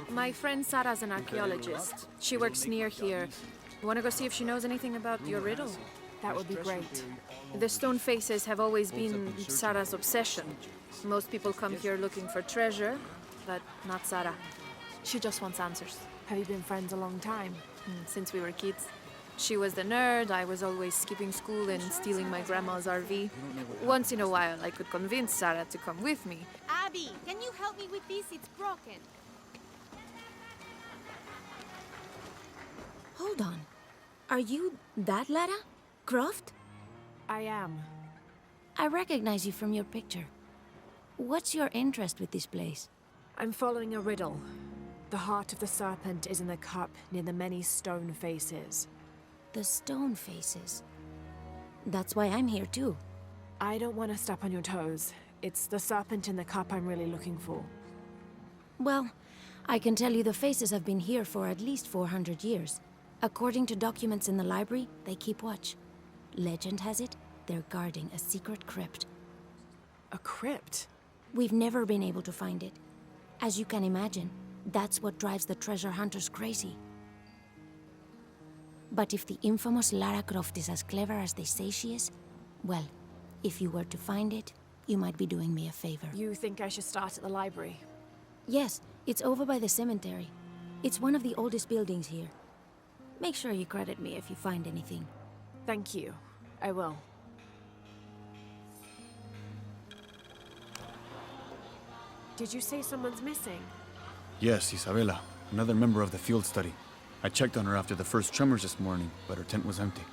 My friend Sarah's an archaeologist. She works near here. Want to go see if she knows anything about your riddle? That would be great. The stone faces have always been Sarah's obsession. Most people come here looking for treasure, but not Sarah. She just wants answers. Have you been friends a long time? Since we were kids. She was the nerd, I was always skipping school and stealing my grandma's RV. Once in a while, I could convince Sarah to come with me. Abby, can you help me with this? It's broken. Hold on. Are you that Lara? Croft? I am. I recognize you from your picture. What's your interest with this place? I'm following a riddle. The heart of the serpent is in the cup near the many stone faces. The stone faces. That's why I'm here too. I don't want to step on your toes. It's the serpent in the cup I'm really looking for. Well, I can tell you the faces have been here for at least 400 years. According to documents in the library, they keep watch. Legend has it, they're guarding a secret crypt. A crypt? We've never been able to find it. As you can imagine, that's what drives the treasure hunters crazy. But if the infamous Lara Croft is as clever as they say she is, well, if you were to find it, you might be doing me a favor. You think I should start at the library? Yes, it's over by the cemetery. It's one of the oldest buildings here. Make sure you credit me if you find anything. Thank you. I will. Did you say someone's missing? Yes, Isabela, another member of the field study. I checked on her after the first tremors this morning, but her tent was empty.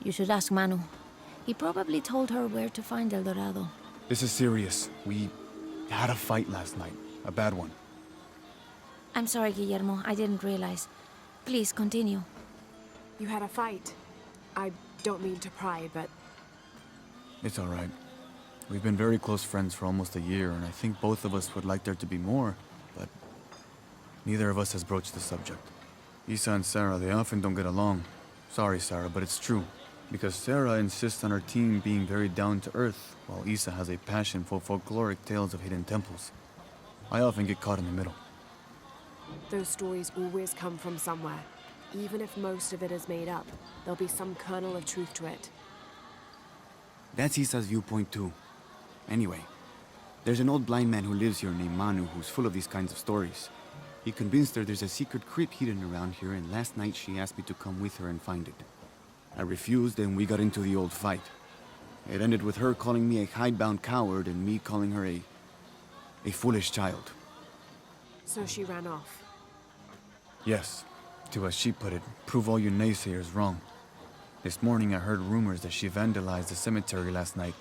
You should ask Manu. He probably told her where to find El Dorado. This is serious. We had a fight last night. A bad one. I'm sorry, Guillermo. I didn't realize. Please, continue. You had a fight. I don't mean to pry, but... It's all right. We've been very close friends for almost a year, and I think both of us would like there to be more, but neither of us has broached the subject. Isa and Sarah, they often don't get along. Sorry, Sarah, but it's true. Because Sarah insists on her team being very down-to-earth, while Isa has a passion for folkloric tales of hidden temples. I often get caught in the middle. Those stories always come from somewhere. Even if most of it is made up, there'll be some kernel of truth to it. That's Isa's viewpoint too. Anyway, there's an old blind man who lives here named Manu who's full of these kinds of stories. He convinced her there's a secret crypt hidden around here, and last night she asked me to come with her and find it. I refused, and we got into the old fight. It ended with her calling me a hidebound coward and me calling her a foolish child. So she ran off. Yes, to as she put it, prove all you naysayers wrong. This morning I heard rumors that she vandalized the cemetery last night.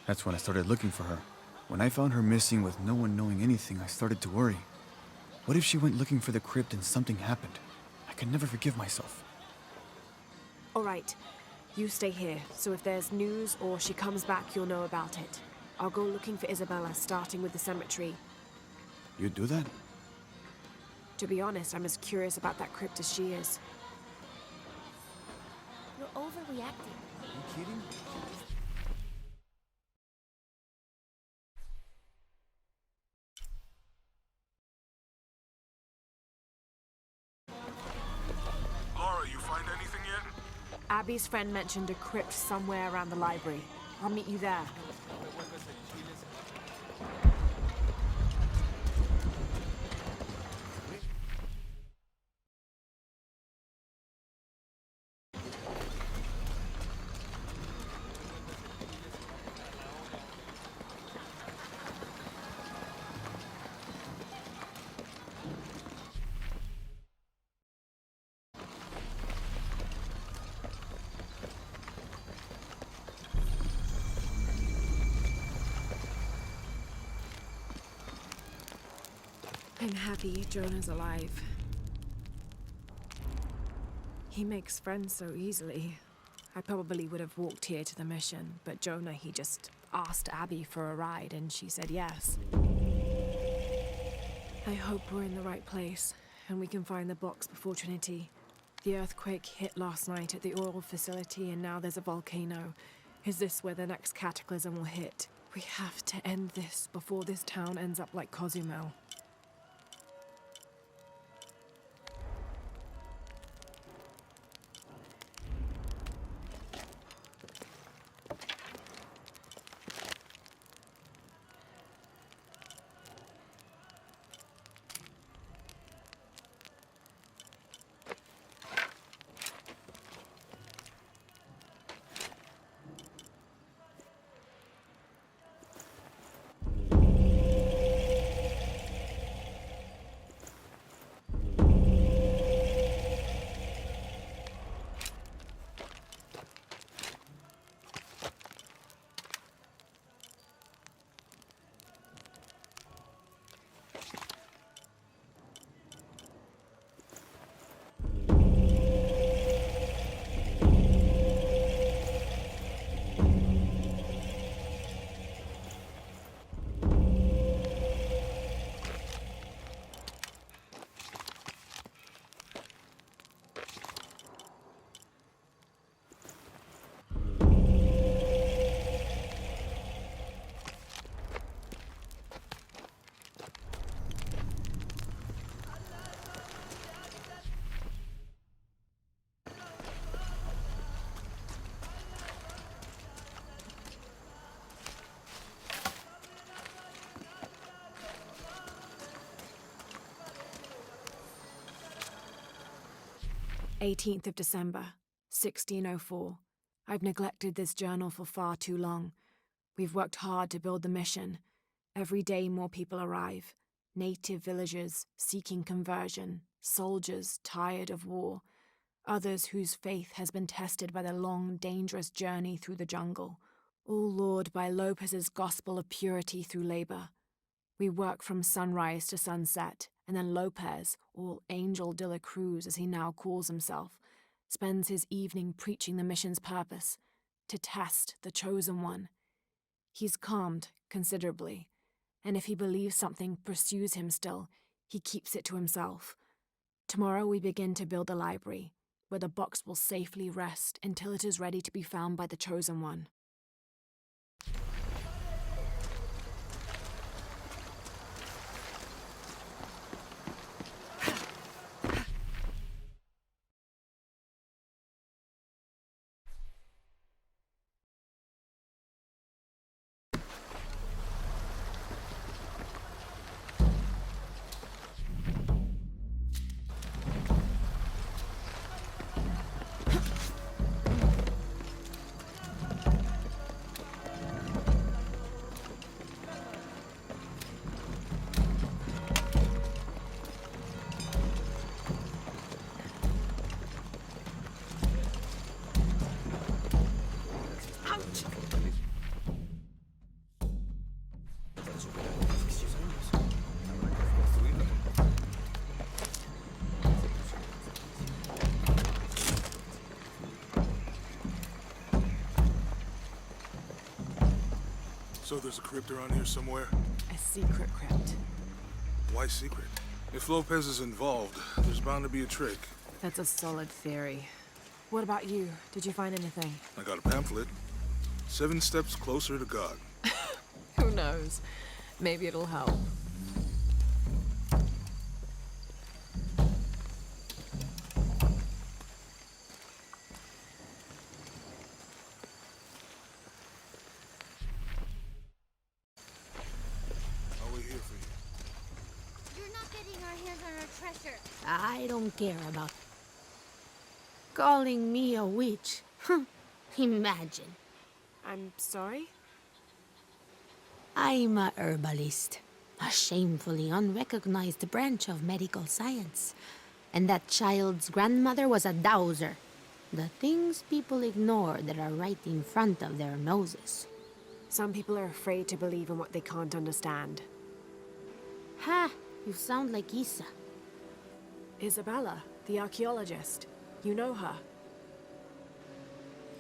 That's when I started looking for her. When I found her missing with no one knowing anything, I started to worry. What if she went looking for the crypt and something happened? I can never forgive myself. All right. You stay here, so if there's news or she comes back, you'll know about it. I'll go looking for Isabella, starting with the cemetery. You'd do that? To be honest, I'm as curious about that crypt as she is. You're overreacting. Are you kidding? Laura, you find anything yet? Abby's friend mentioned a crypt somewhere around the library. I'll meet you there. I'm happy Jonah's alive. He makes friends so easily. I probably would have walked here to the mission, but Jonah, he just asked Abby for a ride and she said yes. I hope we're in the right place and we can find the box before Trinity. The earthquake hit last night at the oil facility and now there's a volcano. Is this where the next cataclysm will hit? We have to end this before this town ends up like Cozumel. 18th of December, 1604. I've neglected this journal for far too long. We've worked hard to build the mission. Every day more people arrive. Native villagers seeking conversion, soldiers tired of war, others whose faith has been tested by the long, dangerous journey through the jungle, all lured by Lopez's gospel of purity through labor. We work from sunrise to sunset, and then Lopez, or Angel de la Cruz as he now calls himself, spends his evening preaching the mission's purpose, to test the chosen one. He's calmed considerably, and if he believes something pursues him still, he keeps it to himself. Tomorrow we begin to build a library, where the box will safely rest until it is ready to be found by the chosen one. So there's a crypt around here somewhere? A secret crypt. Why secret? If Lopez is involved, there's bound to be a trick. That's a solid theory. What about you? Did you find anything? I got a pamphlet. 7 steps closer to God. Who knows? Maybe it'll help. I'll wait here for you. You're not getting our hands on our treasure. I don't care about calling me a witch. Imagine. I'm sorry? I'm a herbalist, a shamefully unrecognized branch of medical science. And that child's grandmother was a dowser. The things people ignore that are right in front of their noses. Some people are afraid to believe in what they can't understand. Ha! You sound like Isa. Isabella, the archaeologist. You know her.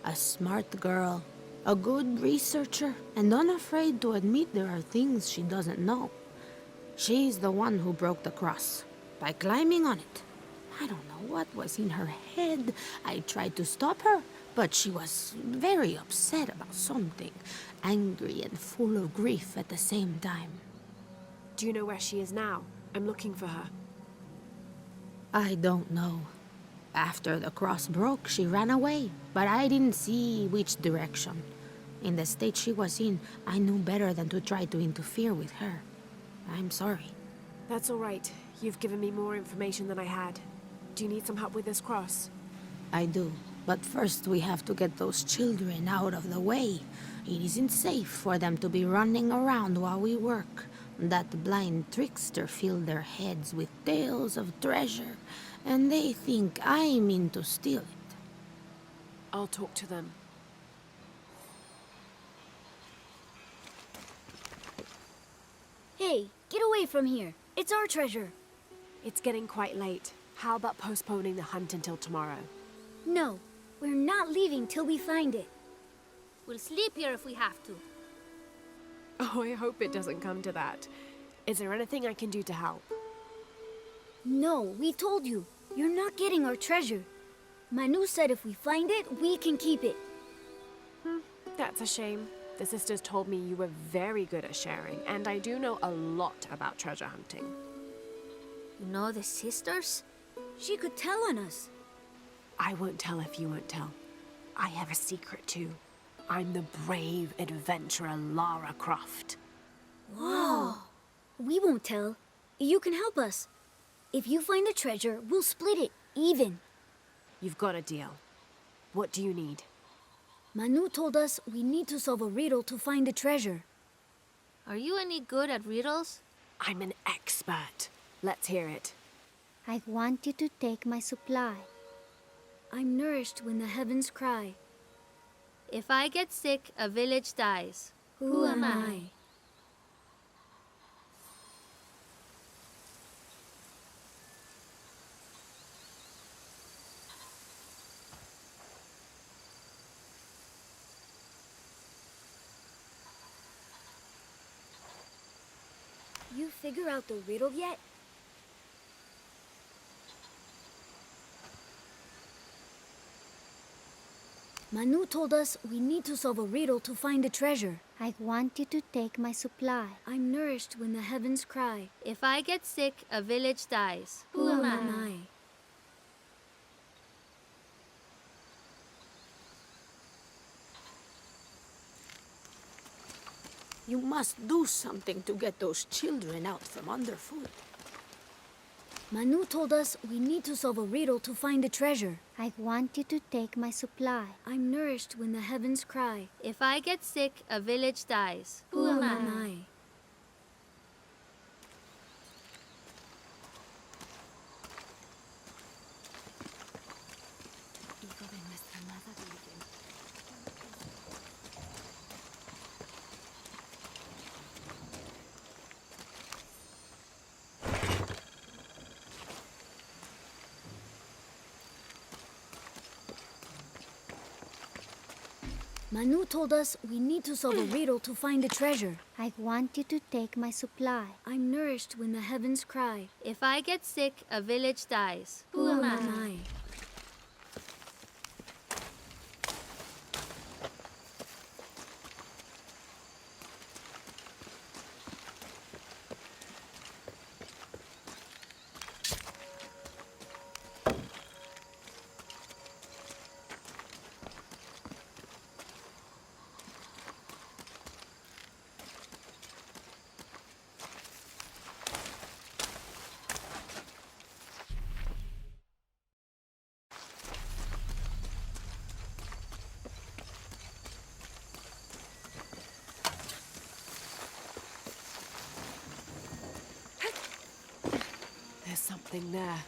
A smart girl, a good researcher, and unafraid to admit there are things she doesn't know. She's the one who broke the cross, by climbing on it. I don't know what was in her head. I tried to stop her, but she was very upset about something, angry and full of grief at the same time. Do you know where she is now? I'm looking for her. I don't know. After the cross broke, she ran away, but I didn't see which direction. In the state she was in, I knew better than to try to interfere with her. I'm sorry. That's all right. You've given me more information than I had. Do you need some help with this cross? I do, but first we have to get those children out of the way. It isn't safe for them to be running around while we work. That blind trickster filled their heads with tales of treasure, and they think I mean to steal it. I'll talk to them. Hey, get away from here. It's our treasure. It's getting quite late. How about postponing the hunt until tomorrow? No, we're not leaving till we find it. We'll sleep here if we have to. Oh, I hope it doesn't come to that. Is there anything I can do to help? No, we told you. You're not getting our treasure. Manu said if we find it, we can keep it. That's a shame. The sisters told me you were very good at sharing, and I do know a lot about treasure hunting. You know the sisters? She could tell on us. I won't tell if you won't tell. I have a secret too. I'm the brave adventurer Lara Croft. Whoa. We won't tell. You can help us. If you find the treasure, we'll split it, even. You've got a deal. What do you need? Manu told us we need to solve a riddle to find the treasure. Are you any good at riddles? I'm an expert. Let's hear it. I want you to take my supply. I'm nourished when the heavens cry. If I get sick, a village dies. Who am I? You figure out the riddle yet? Manu told us we need to solve a riddle to find the treasure. I want you to take my supply. I'm nourished when the heavens cry. If I get sick, a village dies. Who am I? You must do something to get those children out from underfoot. Manu told us we need to solve a riddle to find the treasure. I want you to take my supply. I'm nourished when the heavens cry. If I get sick, a village dies. Who am I? Manu told us we need to solve a riddle to find the treasure. I want you to take my supply. I'm nourished when the heavens cry. If I get sick, a village dies. Who am I? There's something there.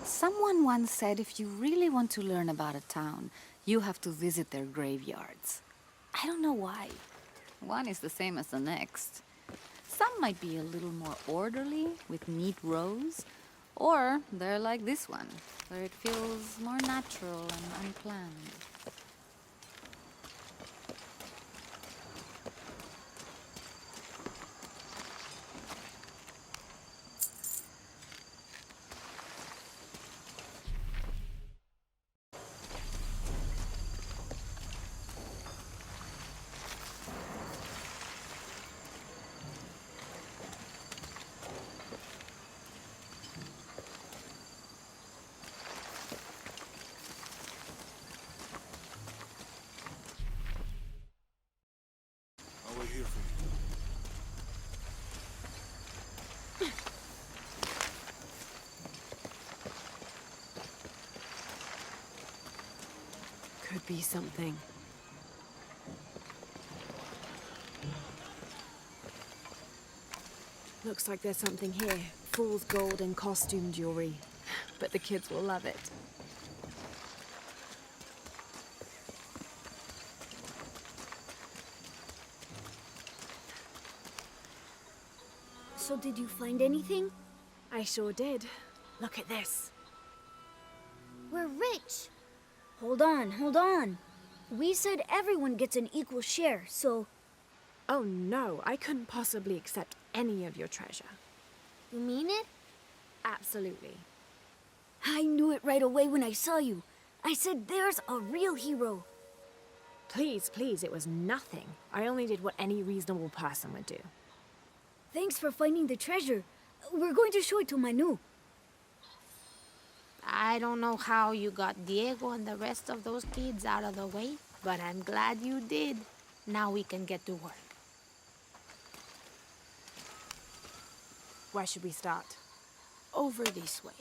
Someone once said if you really want to learn about a town, you have to visit their graveyards. I don't know why. One is the same as the next. Some might be a little more orderly, with neat rows, or they're like this one, where it feels more natural and unplanned. I'll wait here for you. Could be something. Looks like there's something here. Fool's gold and costume jewelry. But the kids will love it. So did you find anything? I sure did. Look at this. We're rich. Hold on, hold on. We said everyone gets an equal share, so... Oh no, I couldn't possibly accept any of your treasure. You mean it? Absolutely. I knew it right away when I saw you. I said there's a real hero. Please, please, it was nothing. I only did what any reasonable person would do. Thanks for finding the treasure. We're going to show it to Manu. I don't know how you got Diego and the rest of those kids out of the way, but I'm glad you did. Now we can get to work. Where should we start? Over this way.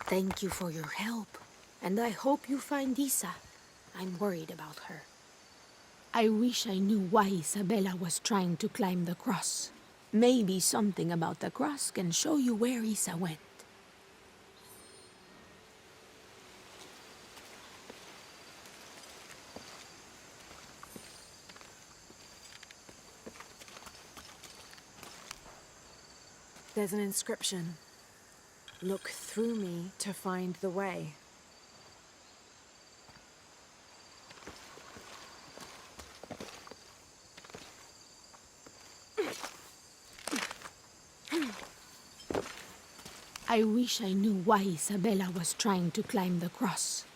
Thank you for your help, and I hope you find Isa. I'm worried about her. I wish I knew why Isabella was trying to climb the cross. Maybe something about the cross can show you where Isa went. There's an inscription. Look through me to find the way. I wish I knew why Isabella was trying to climb the cross.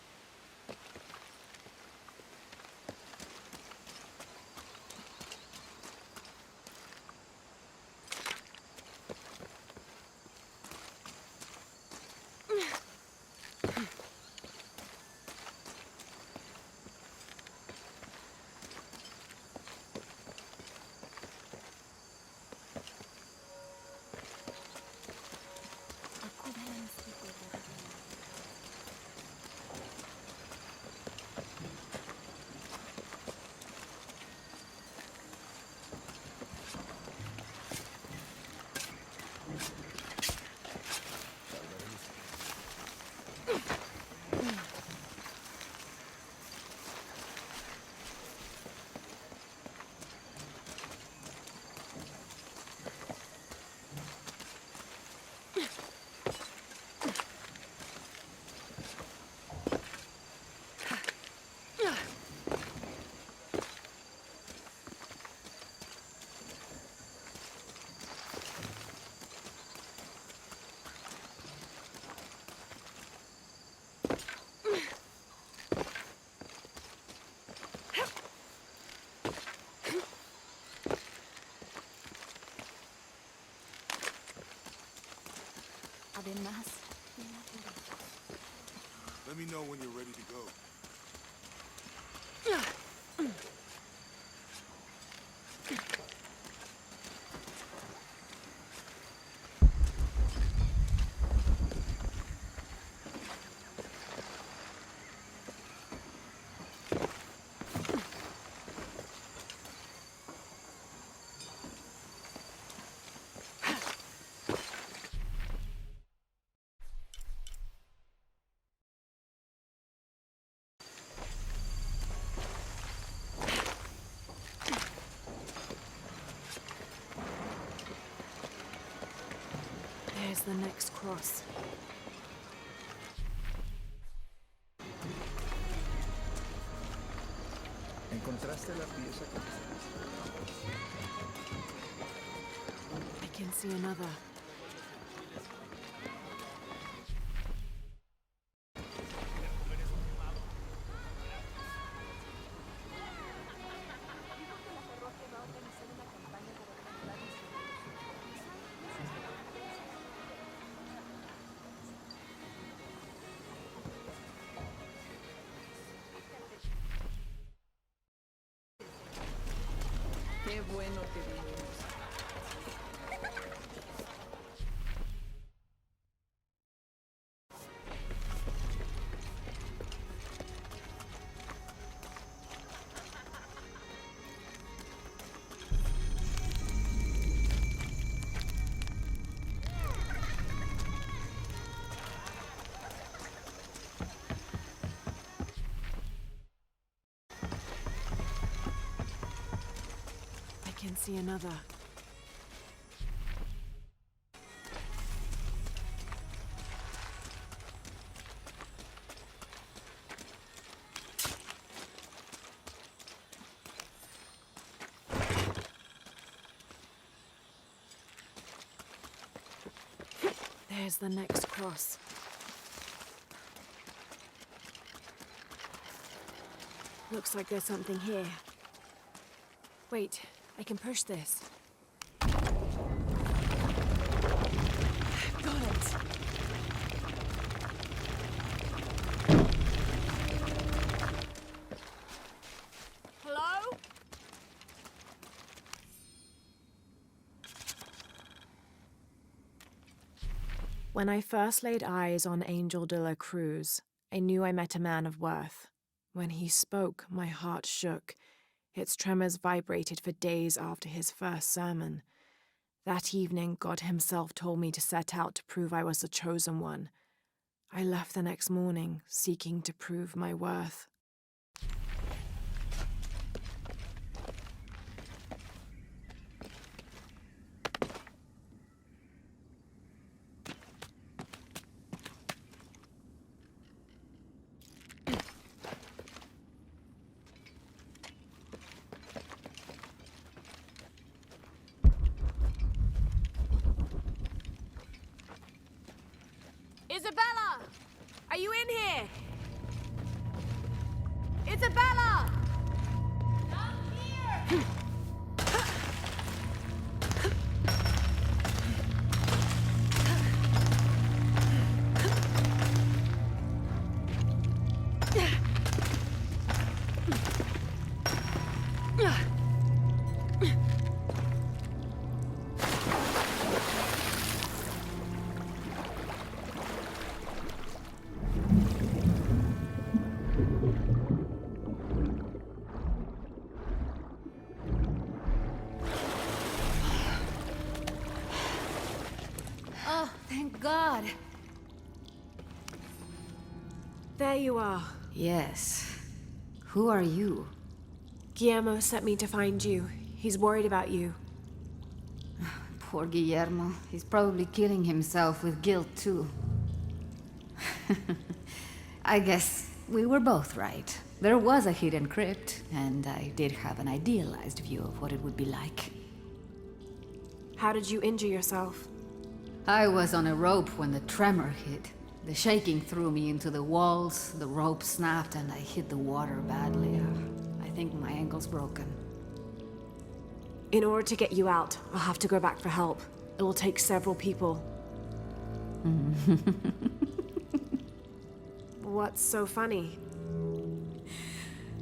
Let me know when you're ready to go. There's the next cross. ¿Encontraste la pieza que I can see another. Qué bueno que vinimos. I can see another. There's the next cross. Looks like there's something here. Wait, I can push this. Got it! Hello? When I first laid eyes on Angel de la Cruz, I knew I met a man of worth. When he spoke, my heart shook. Its tremors vibrated for days after his first sermon. That evening, God himself told me to set out to prove I was the chosen one. I left the next morning, seeking to prove my worth. Isabella! Are you in here? Isabella! Not here! Oh, thank God. There you are. Yes. Who are you? Guillermo sent me to find you. He's worried about you. Poor Guillermo. He's probably killing himself with guilt, too. I guess we were both right. There was a hidden crypt, and I did have an idealized view of what it would be like. How did you injure yourself? I was on a rope when the tremor hit. The shaking threw me into the walls, the rope snapped, and I hit the water badly. I think my ankle's broken. In order to get you out, I'll have to go back for help. It'll take several people. What's so funny?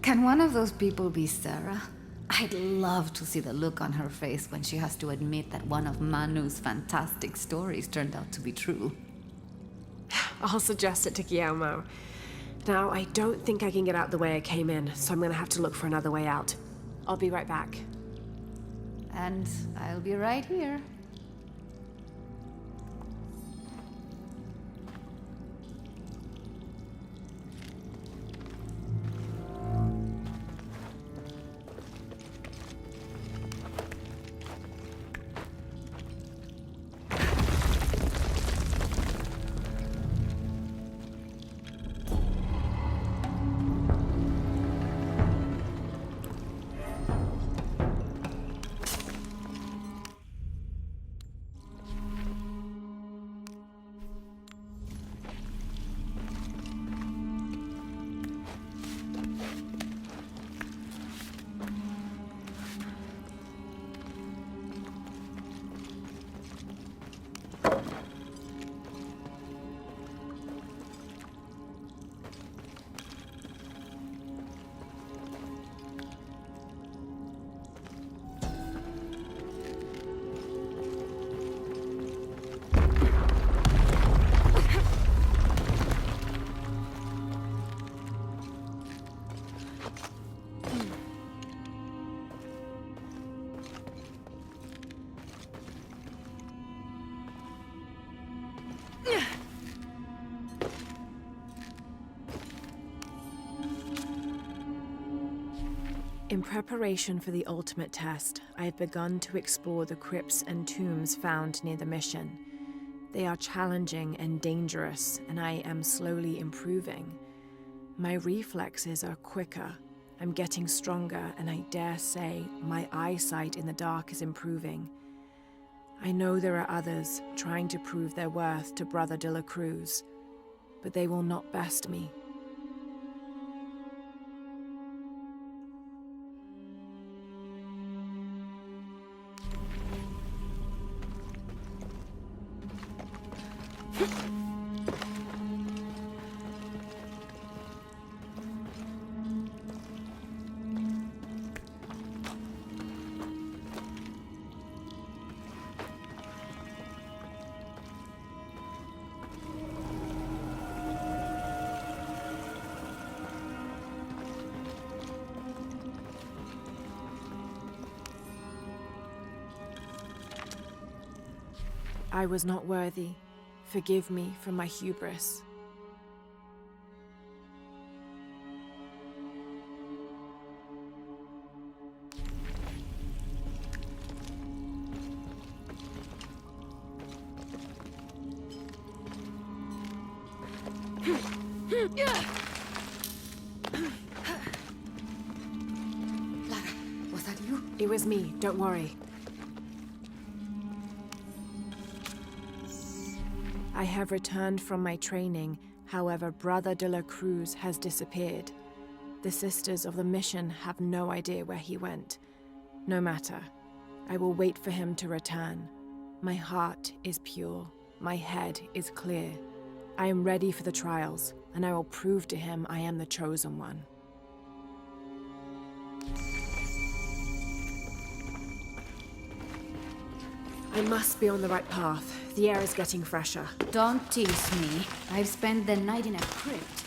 Can one of those people be Sarah? I'd love to see the look on her face when she has to admit that one of Manu's fantastic stories turned out to be true. I'll suggest it to Guillermo. Now, I don't think I can get out the way I came in, so I'm gonna have to look for another way out. I'll be right back. And I'll be right here. In preparation for the ultimate test, I've begun to explore the crypts and tombs found near the mission. They are challenging and dangerous, and I am slowly improving. My reflexes are quicker, I'm getting stronger, and I dare say my eyesight in the dark is improving. I know there are others trying to prove their worth to Brother de la Cruz, but they will not best me. I was not worthy. Forgive me for my hubris. Lara, was that you? It was me, don't worry. I have returned from my training, however, Brother de la Cruz has disappeared. The Sisters of the Mission have no idea where he went. No matter. I will wait for him to return. My heart is pure. My head is clear. I am ready for the trials, and I will prove to him I am the chosen one. I must be on the right path. The air is getting fresher. Don't tease me. I've spent the night in a crypt.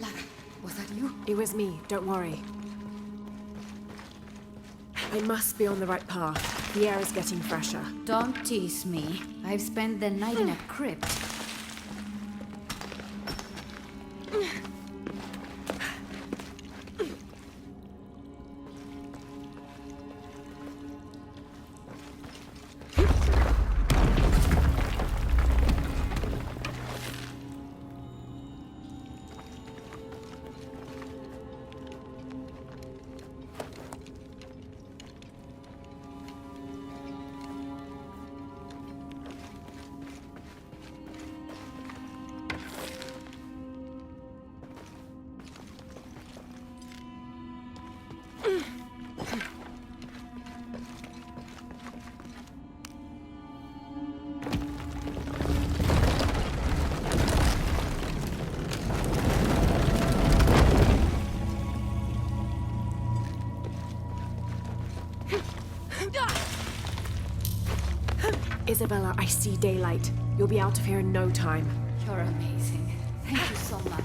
Lara, was that you? It was me, don't worry. I must be on the right path. The air is getting fresher. Don't tease me. I've spent the night in a crypt. Isabella, I see daylight. You'll be out of here in no time. You're amazing. Thank you so much.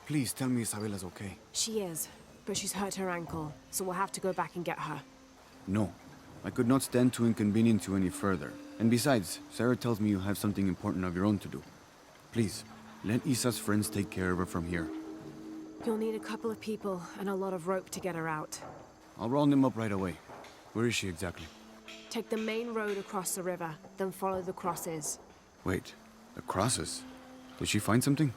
Please tell me Isabella's okay. She is, but she's hurt her ankle, so we'll have to go back and get her. No. I could not stand to inconvenience you any further. And besides, Sarah tells me you have something important of your own to do. Please, let Isa's friends take care of her from here. You'll need a couple of people and a lot of rope to get her out. I'll round them up right away. Where is she exactly? Take the main road across the river, then follow the crosses. Wait, the crosses? Did she find something?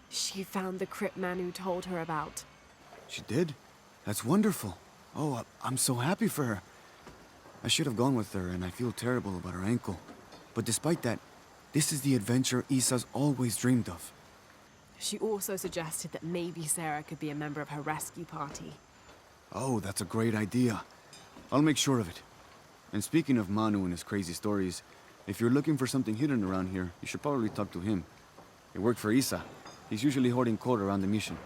She found the crypt man who told her about. She did? That's wonderful. Oh, I'm so happy for her. I should have gone with her, and I feel terrible about her ankle. But despite that, this is the adventure Isa's always dreamed of. She also suggested that maybe Sarah could be a member of her rescue party. Oh, that's a great idea. I'll make sure of it. And speaking of Manu and his crazy stories, if you're looking for something hidden around here, you should probably talk to him. He worked for Isa. He's usually hoarding coal around the mission.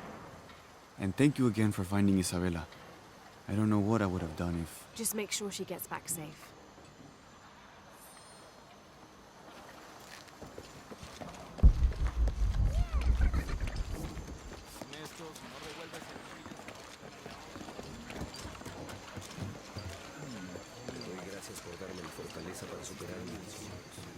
And thank you again for finding Isabella. I don't know what I would have done if... Just make sure she gets back safe. Te doy gracias por darme la fortaleza para superar mis...